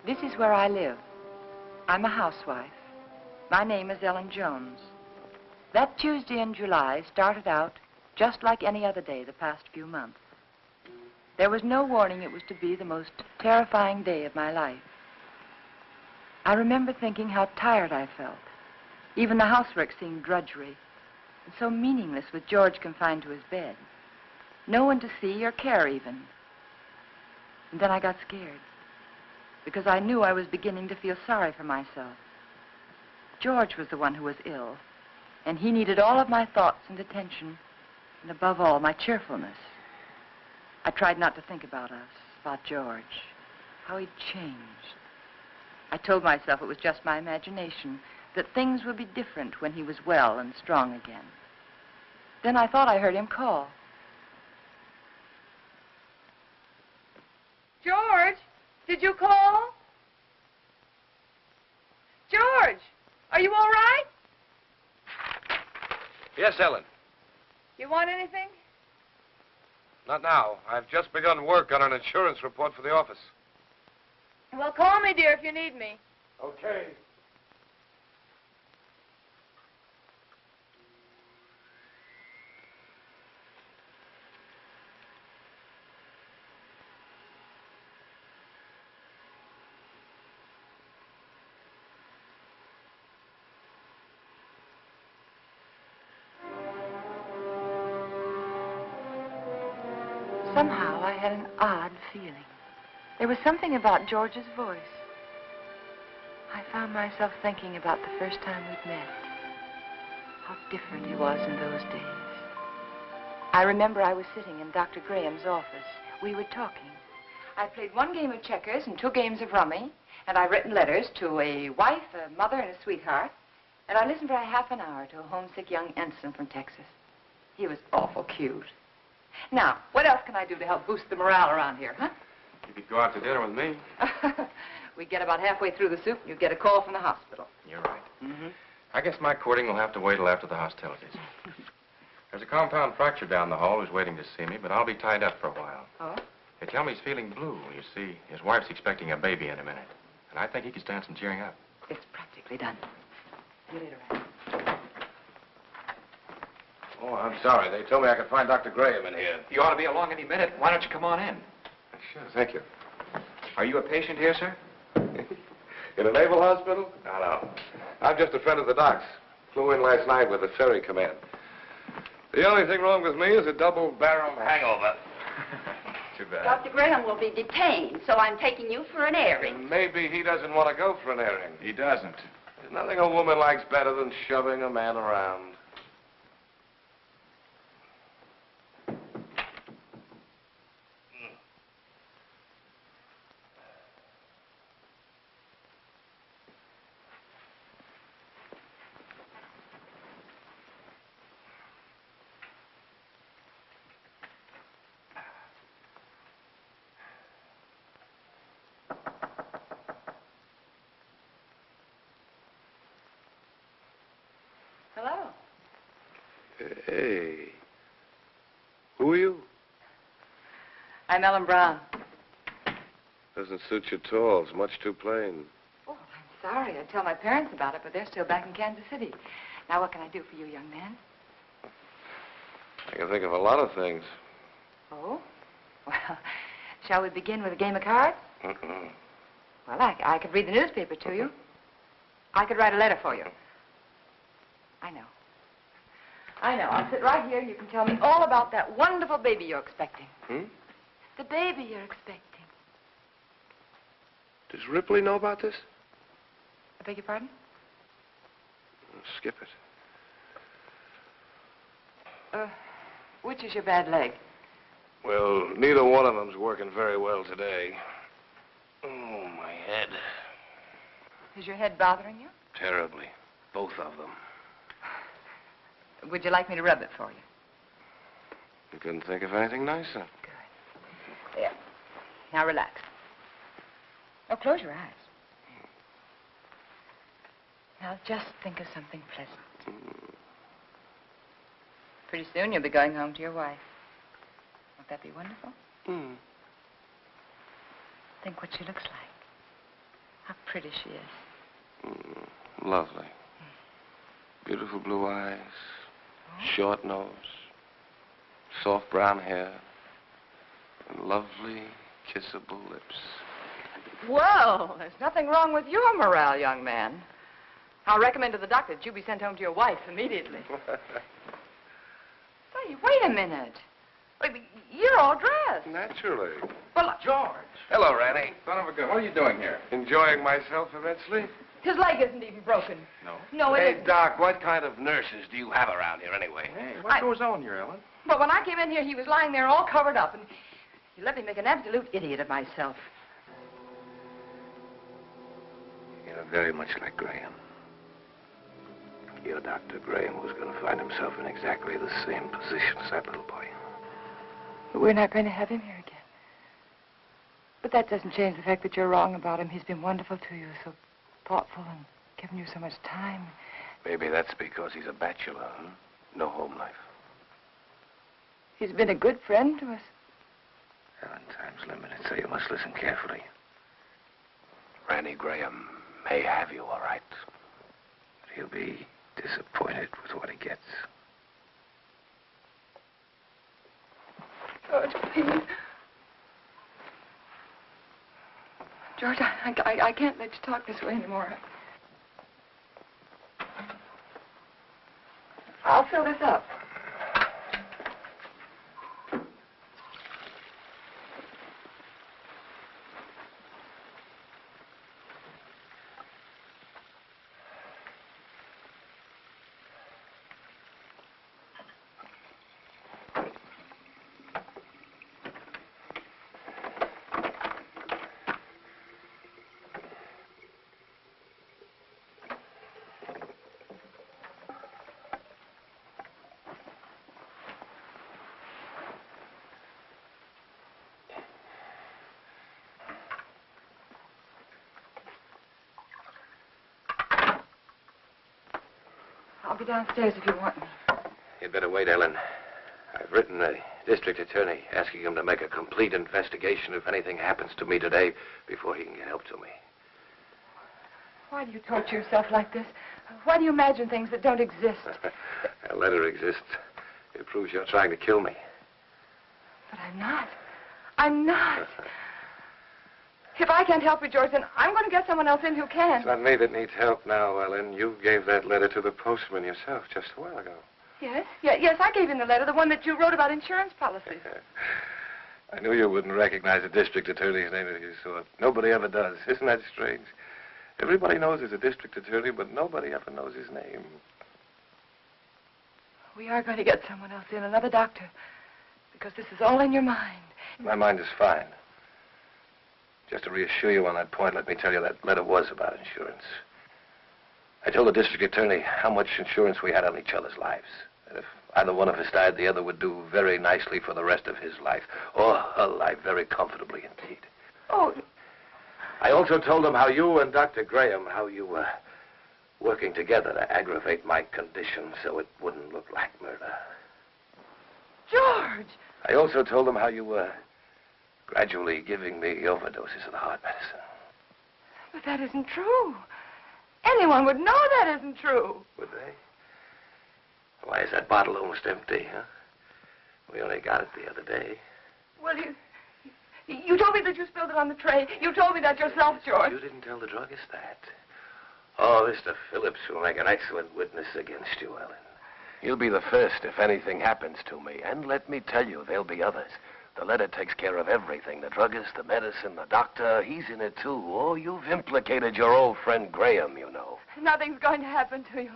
This is where I live. I'm a housewife. My name is Ellen Jones. That Tuesday in July started out just like any other day the past few months. There was no warning it was to be the most terrifying day of my life. I remember thinking how tired I felt. Even the housework seemed drudgery and so meaningless with George confined to his bed. No one to see or care even. And then I got scared because I knew I was beginning to feel sorry for myself. George was the one who was ill, and he needed all of my thoughts and attention, and above all, my cheerfulness. I tried not to think about us, about George, how he'd changed. I told myself it was just my imagination, that things would be different when he was well and strong again. Then I thought I heard him call. George, did you call? George, are you all right? Yes, Ellen. You want anything? Not now. I've just begun work on an insurance report for the office. Well, call me, dear, if you need me. Okay. Somehow I had an odd feeling. There was something about George's voice. I found myself thinking about the first time we'd met. How different he was in those days. I remember I was sitting in Dr. Graham's office. We were talking. I played one game of checkers and 2 games of rummy, and I'd written letters to a wife, a mother, and a sweetheart, and I listened for a half an hour to a homesick young ensign from Texas. He was awful cute. Now, what else can I do to help boost the morale around here, huh? You could go out to dinner with me. We'd get about halfway through the soup, and you'd get a call from the hospital. You're right. Mm-hmm. I guess my courting will have to wait till after the hostilities. There's a compound fracture down the hall who's waiting to see me, but I'll be tied up for a while. Oh? They tell me he's feeling blue. You see, his wife's expecting a baby in a minute. And I think he could stand some cheering up. It's practically done. See you later, Anne. Oh, I'm sorry. They told me I could find Dr. Graham in here. You ought to be along any minute. Why don't you come on in? Sure, thank you. Are you a patient here, sir? In a naval hospital? No. I'm just a friend of the doc's. Flew in last night with the ferry command. The only thing wrong with me is a double-barrel hangover. Too bad. Dr. Graham will be detained, so I'm taking you for an airing. And maybe he doesn't want to go for an airing. He doesn't. There's nothing a woman likes better than shoving a man around. Hello. Hey. Who are you? I'm Ellen Brown. Doesn't suit you at all. It's much too plain. Oh, I'm sorry. I'd tell my parents about it, but they're still back in Kansas City. Now, what can I do for you, young man? I can think of a lot of things. Oh? Well, shall we begin with a game of cards? Well, I could read the newspaper to you. I could write a letter for you. I know. I'll sit right here and you can tell me all about that wonderful baby you're expecting. The baby you're expecting. Does Ripley know about this? I beg your pardon? Skip it. Which is your bad leg? Well, neither one of them's working very well today. Oh, my head. Is your head bothering you? Terribly. Both of them. Would you like me to rub it for you? You couldn't think of anything nicer. Good. There. Now relax. Oh, close your eyes. Now just think of something pleasant. Pretty soon you'll be going home to your wife. Won't that be wonderful? Think what she looks like. How pretty she is. Lovely. Beautiful blue eyes. Short nose. Soft brown hair. And lovely, kissable lips. Well, there's nothing wrong with your morale, young man. I'll recommend to the doctor that you be sent home to your wife immediately. Say, wait a minute. Wait, you're all dressed. Naturally. Well, George. Hello, Randy. Son of a gun. What are you doing here? Enjoying myself immensely? his leg isn't even broken. No. No, it Hey, isn't. Doc, what kind of nurses do you have around here anyway? Hey, what goes on here, Ellen? But when I came in here, he was lying there all covered up, and he let me make an absolute idiot of myself. You're very much like Graham. Your Dr. Graham was going to find himself in exactly the same position as that little boy. But we're not going to have him here again. But that doesn't change the fact that you're wrong about him. He's been wonderful to you, so thoughtful and given you so much time. Maybe that's because he's a bachelor, huh? No home life. He's been a good friend to us. Ellen, time's limited, so you must listen carefully. Randy Graham may have you, all right. But he'll be disappointed with what he gets. George, please. George, I can't let you talk this way anymore. I'll fill this up. I'll be downstairs if you want me. You'd better wait, Ellen. I've written the district attorney asking him to make a complete investigation if anything happens to me today before he can get help to me. Why do you torture yourself like this? Why do you imagine things that don't exist? A letter exists. It proves you're trying to kill me. But I'm not. I'm not. If I can't help you, George, then I'm going to get someone else in who can. It's not me that needs help now, Ellen. You gave that letter to the postman yourself just a while ago. Yes? Yes, I gave him the letter, the one that you wrote about insurance policies. I knew you wouldn't recognize a district attorney's name if you saw it. Nobody ever does. Isn't that strange? Everybody knows he's a district attorney, but nobody ever knows his name. We are going to get someone else in, another doctor, because this is all in your mind. My mind is fine. Just to reassure you on that point, let me tell you that letter was about insurance. I told the district attorney how much insurance we had on each other's lives. And if either one of us died, the other would do very nicely for the rest of his life, or her life very comfortably indeed. Oh. I also told him how you and Dr. Graham, how you were working together to aggravate my condition so it wouldn't look like murder. George! I also told him how you were gradually giving me overdoses of the heart medicine. But that isn't true. Anyone would know that isn't true. Would they? Why is that bottle almost empty, huh? We only got it the other day. Well, You told me that you spilled it on the tray. You told me that yourself, George. You didn't tell the druggist that. Oh, Mr. Phillips will make an excellent witness against you, Ellen. He'll be the first if anything happens to me. And let me tell you, there'll be others. The letter takes care of everything. The druggist, the medicine, the doctor. He's in it, too. Oh, you've implicated your old friend Graham, you know. Nothing's going to happen to you.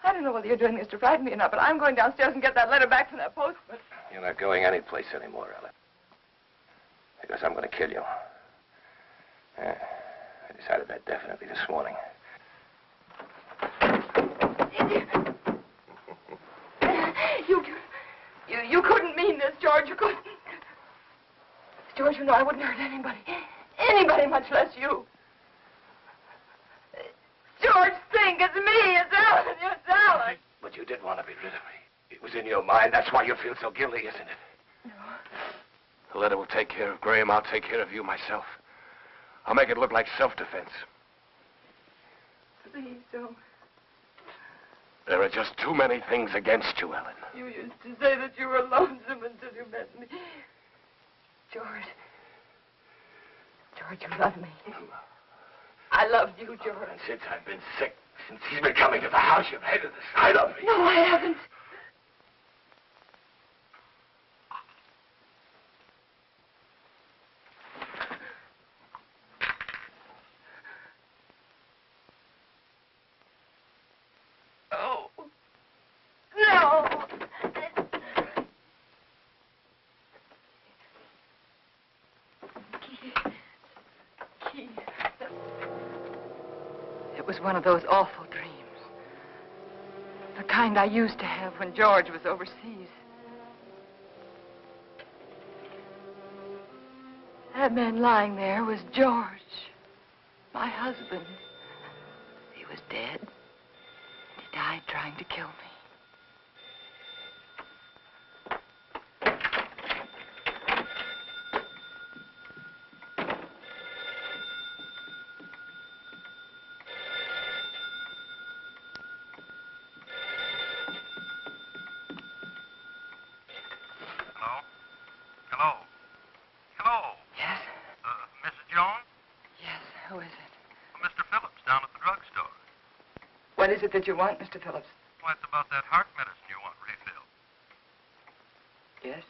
I don't know whether you're doing this to frighten me or not, but I'm going downstairs and get that letter back from that postman. You're not going anyplace anymore, Ellen. Because I'm going to kill you. Yeah, I decided that definitely this morning. You couldn't mean this, George. You couldn't. George, you know I wouldn't hurt anybody. Anybody, much less you. George, think. It's me. It's Ellen. It's Ellen. But you did want to be rid of me. It was in your mind. That's why you feel so guilty, isn't it? No. The letter will take care of Graham. I'll take care of you myself. I'll make it look like self-defense. Please don't. There are just too many things against you, Ellen. You used to say that you were lonesome until you met me. George. George, you love me. I loved you, George. And since I've been sick, since he's been coming to the house, you've hated the sight of me. No, I haven't. It was one of those awful dreams. The kind I used to have when George was overseas. That man lying there was George, my husband. He was dead. He died trying to kill me. What is it that you want, Mr. Phillips? Why, it's about that heart medicine you want refilled. Yes?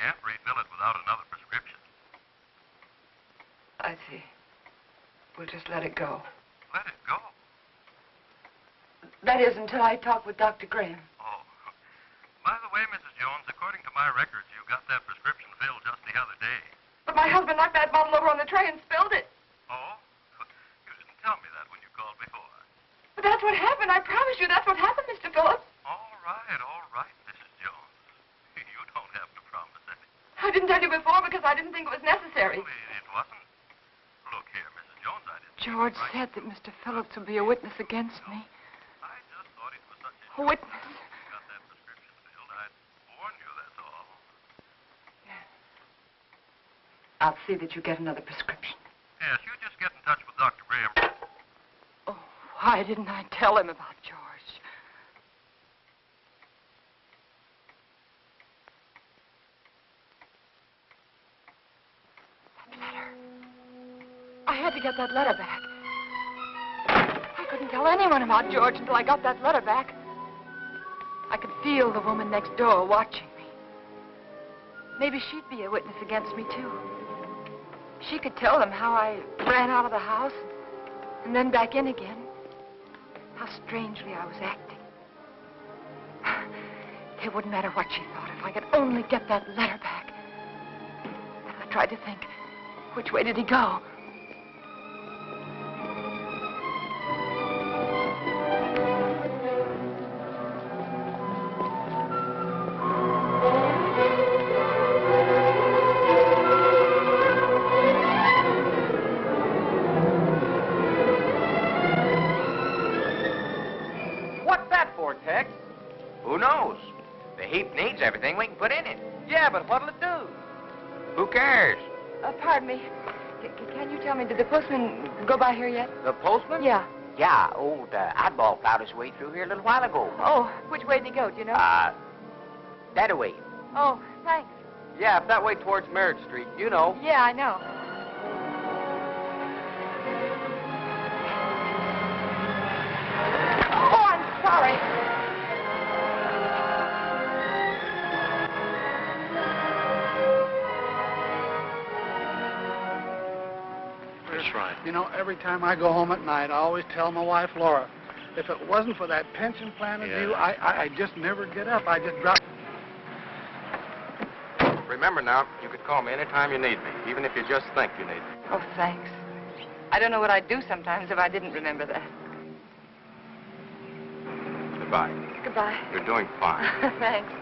Can't refill it without another prescription. I see. We'll just let it go. Let it go? That is, until I talk with Dr. Graham. Oh. By the way, Mrs. Jones, according to my records, you got that prescription filled just the other day. But my husband knocked that bottle over on the tray and spilled it. Oh? You didn't tell me that when you called before. But that's what happened. I promise you that's what happened, Mr. Phillips. All right, Mrs. Jones. You don't have to promise anything. I didn't tell you before because I didn't think it was necessary. Well, it wasn't. Look here, Mrs. Jones, I didn't... George said that Mr. Phillips would be a witness against me. I just thought it was such A witness? You got that prescription filled. I'd warn you, that's all. I'll see that you get another prescription. Yes, you just get in touch with Dr. Graham. Oh, why didn't I tell him about George? That letter. I had to get that letter back. I couldn't tell anyone about George until I got that letter back. I could feel the woman next door watching me. Maybe she'd be a witness against me, too. She could tell them how I ran out of the house and then back in again. How strangely I was acting. It wouldn't matter what she thought if I could only get that letter back. I tried to think, which way did he go? Who knows? The heap needs everything we can put in it. Yeah, but what'll it do? Who cares? Pardon me. Can you tell me, did the postman go by here yet? The postman? Yeah. Yeah, old Oddball plowed his way through here a little while ago. Oh, which way did he go, do you know? That way. Oh, thanks. Yeah, up that way towards Merritt Street. You know. Yeah, I know. Oh, I'm sorry. That's right. You know, every time I go home at night, I always tell my wife, Laura, if it wasn't for that pension plan of you, I just never get up. I just drop. Remember now, you could call me anytime you need me, even if you just think you need me. Oh, thanks. I don't know what I'd do sometimes if I didn't remember that. Goodbye. Goodbye. You're doing fine. Thanks.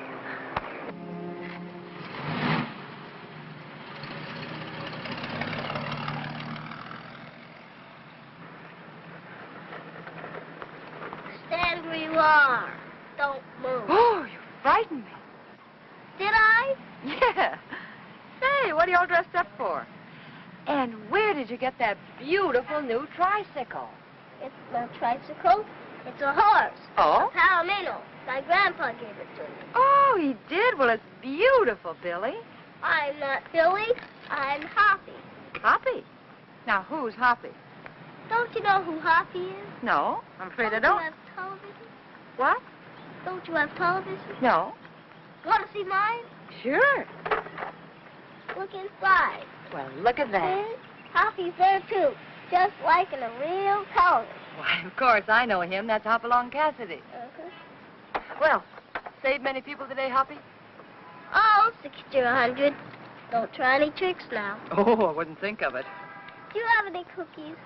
Stand where you are. Don't move. Oh, you frightened me. Did I? Yeah. Say, what are you all dressed up for? And where did you get that beautiful new tricycle? It's no tricycle. It's a horse. Oh? A Palomino. My grandpa gave it to me. Oh, he did? Well, it's beautiful, Billy. I'm not Billy. I'm Hoppy. Hoppy? Now, who's Hoppy? Don't you know who Hoppy is? No, I'm afraid I Don't don't. you have television? What? Don't you have television? No. Want to see mine? Sure. Look inside. Well, look at that. See? Hoppy's there, too. Just like in a real Cowling. Why, of course, I know him. That's Hopalong Cassidy. Uh-huh. Well, saved many people today, Hoppy? Oh, 60 or 100. Don't try any tricks now. Oh, I wouldn't think of it. Do you have any cookies?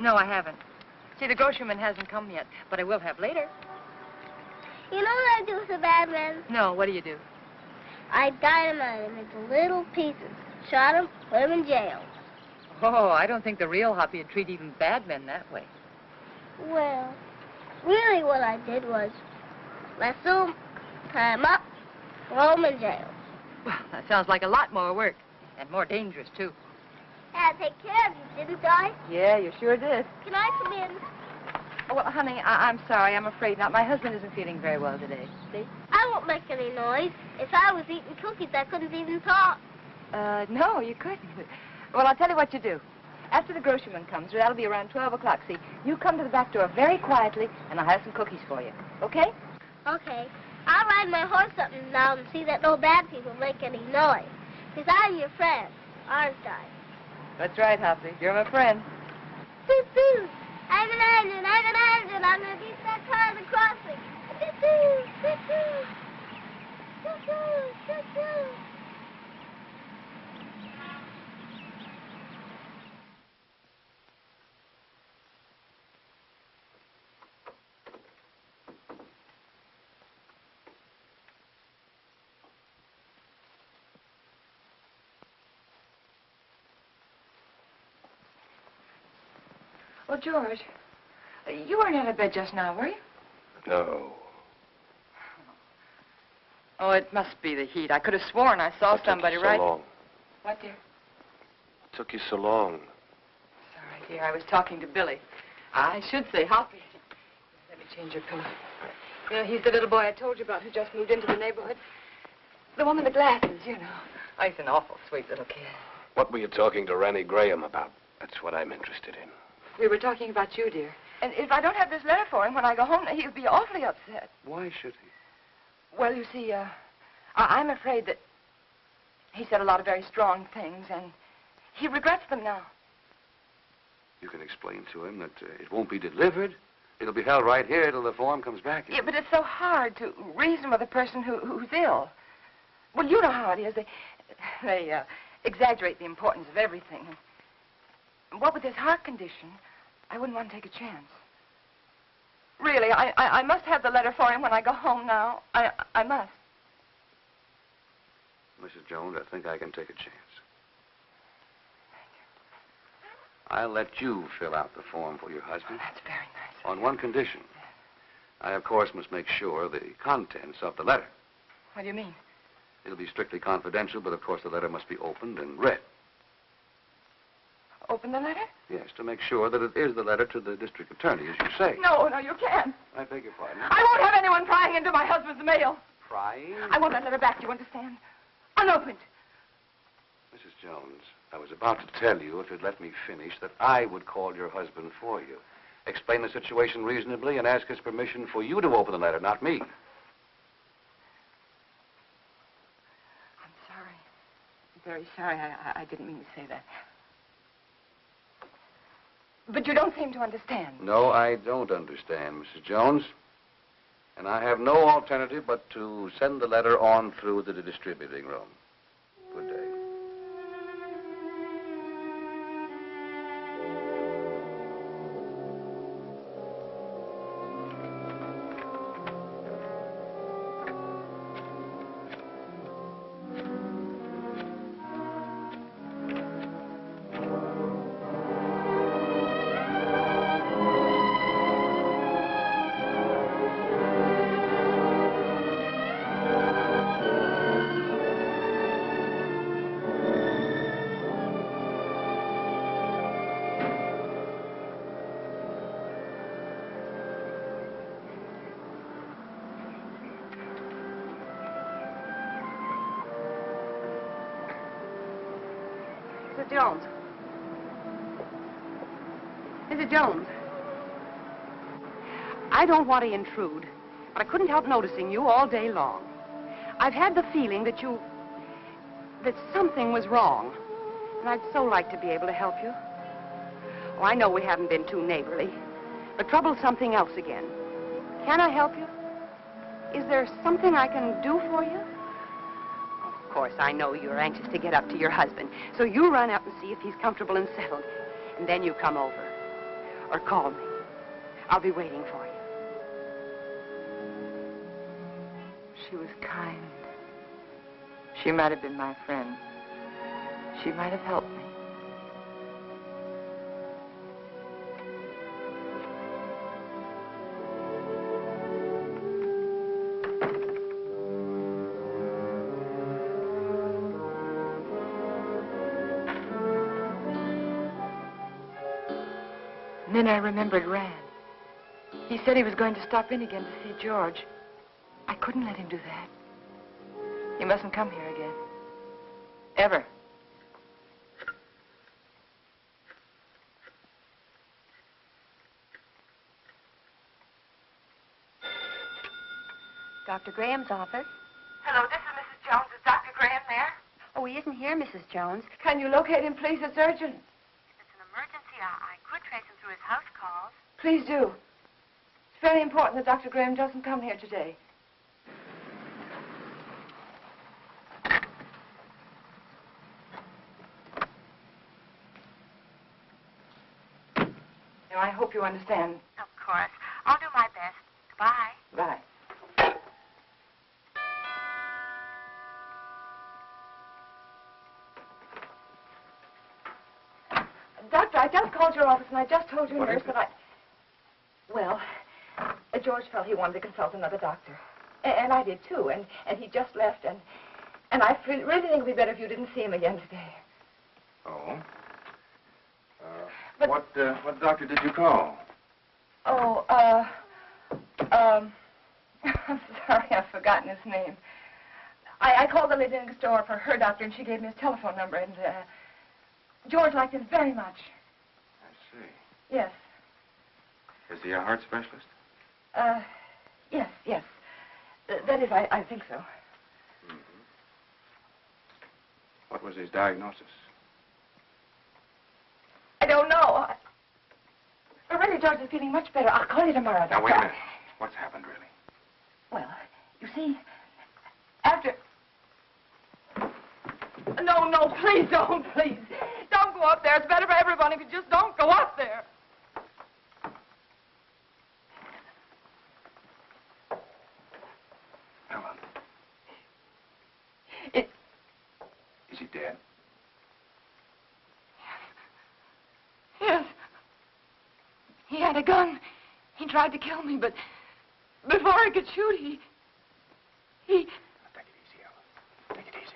No, I haven't. See, the groceryman hasn't come yet, but I will have later. You know what I do with the bad men? No, what do you do? I dynamite them into little pieces. Shot them, put them in jail. Oh, I don't think the real Hoppy would treat even bad men that way. Well, really what I did was lasso them, tie them up, throw them in jail. Well, that sounds like a lot more work, and more dangerous, too. I had to take care of you, didn't I? Yeah, you sure did. Can I come in? Oh, well, honey, I'm sorry. I'm afraid not. My husband isn't feeling very well today. See? I won't make any noise. If I was eating cookies, I couldn't even talk. No, you couldn't. Well, I'll tell you what you do. After the groceryman comes, that'll be around 12 o'clock, see? You come to the back door very quietly, and I'll have some cookies for you. Okay? Okay. I'll ride my horse up and down and see that no bad people make any noise. Because I'm your friend, aren't I? That's right, Hoppy. You're my friend. Boo-boo! I'm an engine, I'm going to beat that car at the crossing. Boo-boo! Boo-boo! Boo-boo! Boo-boo! Well, George, you weren't out of bed just now, were you? No. Oh, it must be the heat. I could have sworn I saw somebody What took you so right... long? What, dear? It took you so long. Sorry, dear. I was talking to Billy. I should say Hoppy. Let me change your pillow. You know, he's the little boy I told you about who just moved into the neighborhood. The one with the glasses, you know. Oh, he's an awful sweet little kid. What were you talking to Ranny Graham about? That's what I'm interested in. We were talking about you, dear. And if I don't have this letter for him when I go home, he'll be awfully upset. Why should he? Well, you see, I'm afraid that he said a lot of very strong things, and he regrets them now. You can explain to him that it won't be delivered. It'll be held right here till the form comes back. Yeah, but it's so hard to reason with a person who's ill. Well, you know how it is. They exaggerate the importance of everything. What with his heart condition, I wouldn't want to take a chance. Really, I must have the letter for him when I go home now. I must. Mrs. Jones, I think I can take a chance. I'll let you fill out the form for your husband. That's very nice. On one condition. I, of course, must make sure the contents of the letter. What do you mean? It'll be strictly confidential, but of course the letter must be opened and read. Open the letter? Yes, to make sure that it is the letter to the district attorney, as you say. No, you can't. I beg your pardon. I won't have anyone prying into my husband's mail. Prying? I want that letter back, do you understand? Unopened. Jones, I was about to tell you, if you'd let me finish, that I would call your husband for you. Explain the situation reasonably and ask his permission for you to open the letter, not me. I'm sorry. I'm very sorry. I didn't mean to say that. But you don't seem to understand. No, I don't understand, Mrs. Jones. And I have no alternative but to send the letter on through the distributing room. Good day. Mrs. Jones. Mrs. Jones. I don't want to intrude, but I couldn't help noticing you all day long. I've had the feeling that something was wrong, and I'd so like to be able to help you. Oh, I know we haven't been too neighborly, but trouble's something else again. Can I help you? Is there something I can do for you? Of course, I know you're anxious to get up to your husband, so you run up and see if he's comfortable and settled, and then you come over. Or call me. I'll be waiting for you. She was kind. She might have been my friend. She might have helped me. And then I remembered Rand. He said he was going to stop in again to see George. I couldn't let him do that. He mustn't come here again. Ever. Dr. Graham's office. Hello, this is Mrs. Jones. Is Dr. Graham there? Oh, he isn't here, Mrs. Jones. Can you locate him, please? It's urgent. If it's an emergency, I could trace him through his house calls. Please do. It's very important that Dr. Graham doesn't come here today. Now, I hope you understand. Of course. I'll do my best. Goodbye. Bye. Doctor, I just called your office and I just told your nurse that I... Well, George felt he wanted to consult another doctor. And I did too. And he just left and I really think it would be better if you didn't see him again today. Oh? But... What doctor did you call? Oh, I'm sorry, I've forgotten his name. I called the lady next door for her doctor and she gave me his telephone number and, George liked him very much. I see. Yes. Is he a heart specialist? Yes. That is, I think so. Mm-hmm. What was his diagnosis? I don't know. But really, George is feeling much better. I'll call you tomorrow. Now, wait a minute. What's happened, really? Well, you see, after... No, please don't, please. Don't go up there. It's better for everyone if you just don't go up there. Helen. It... Is he dead? Yes. He had a gun. He tried to kill me, but before I could shoot, he... Take it easy, Helen. Take it easy.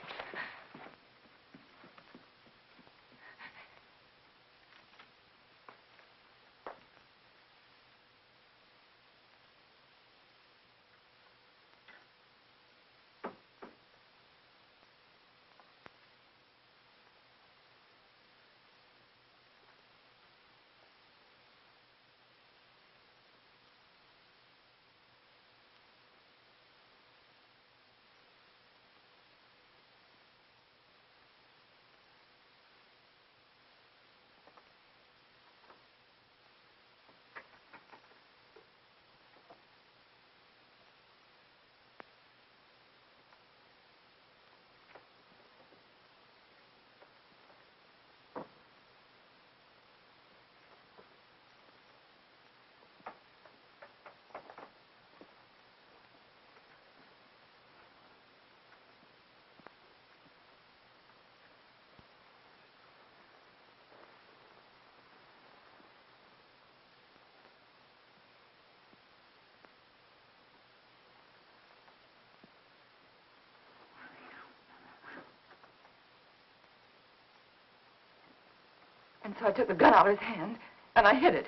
And so I took the gun out of his hand, and I hid it.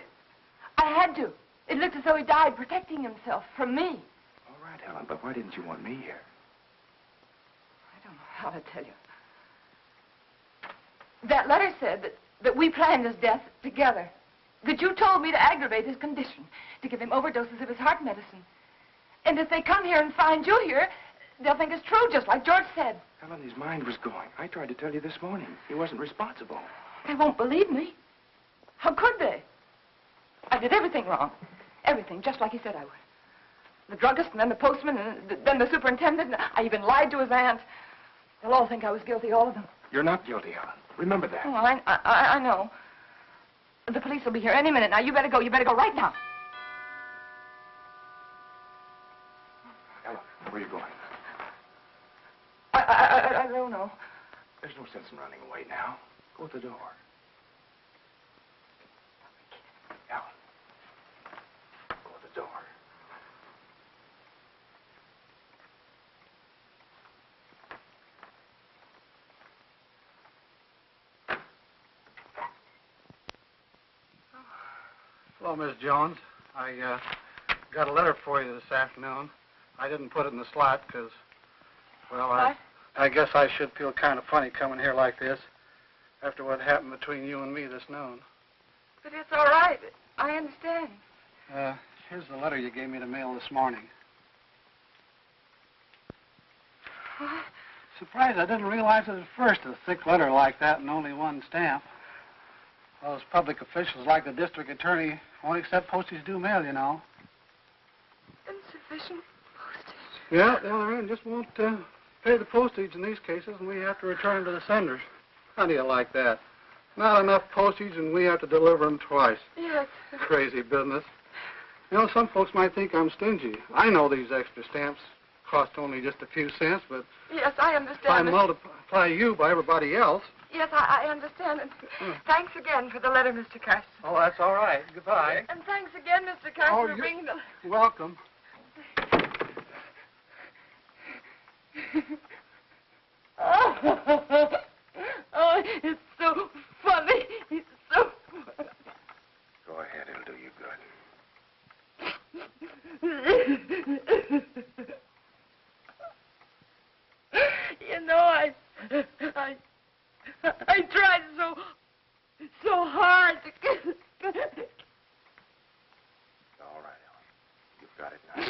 I had to. It looked as though he died protecting himself from me. All right, Helen, but why didn't you want me here? I don't know how to tell you. That letter said that we planned his death together. That you told me to aggravate his condition, to give him overdoses of his heart medicine. And if they come here and find you here, they'll think it's true, just like George said. Helen, his mind was going. I tried to tell you this morning. He wasn't responsible. They won't believe me. How could they? I did everything wrong. Everything, just like he said I would. The druggist, and then the postman, and then the superintendent. And I even lied to his aunt. They'll all think I was guilty, all of them. You're not guilty, Helen. Remember that. Oh, I know. The police will be here any minute. Now, you better go. You better go right now. Helen, where are you going? I don't know. There's no sense in running away now. Go at the door. Helen. Go at the door. Hello, Miss Jones. I got a letter for you this afternoon. I didn't put it in the slot because, well, I guess I should feel kind of funny coming here like this after what happened between you and me this noon. But it's all right. I understand. Here's the letter you gave me to mail this morning. What? Surprised I didn't realize it at first, a thick letter like that and only one stamp. Those public officials like the district attorney won't accept postage due mail, you know. Insufficient postage? Yeah, the other end just won't pay the postage in these cases, and we have to return them to the senders. How do you like that? Not enough postage, and we have to deliver them twice. Yes. Crazy business. You know, some folks might think I'm stingy. I know these extra stamps cost only just a few cents, but yes, I understand. if I multiply you by everybody else... Yes, I understand. And thanks again for the letter, Mr. Carson. Oh, that's all right. Goodbye. And thanks again, Mr. Carson, for bringing the... Welcome. Oh, it's so funny. It's so funny. Go ahead. It'll do you good. You know, I tried so hard to get... All right, Ellen. You've got it now.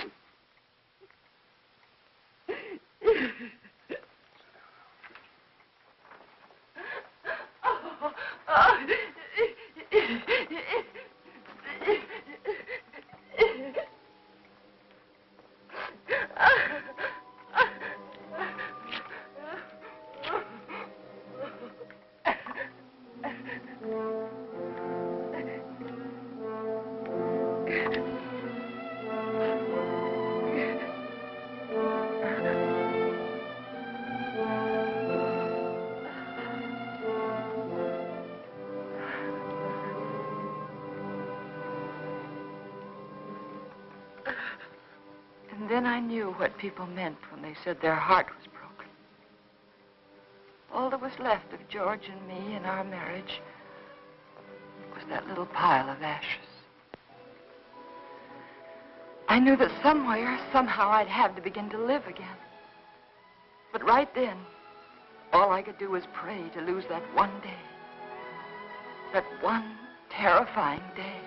And then I knew what people meant when they said their heart was broken. All that was left of George and me and our marriage was that little pile of ashes. I knew that somewhere, somehow, I'd have to begin to live again. But right then, all I could do was pray to lose that one day. That one terrifying day.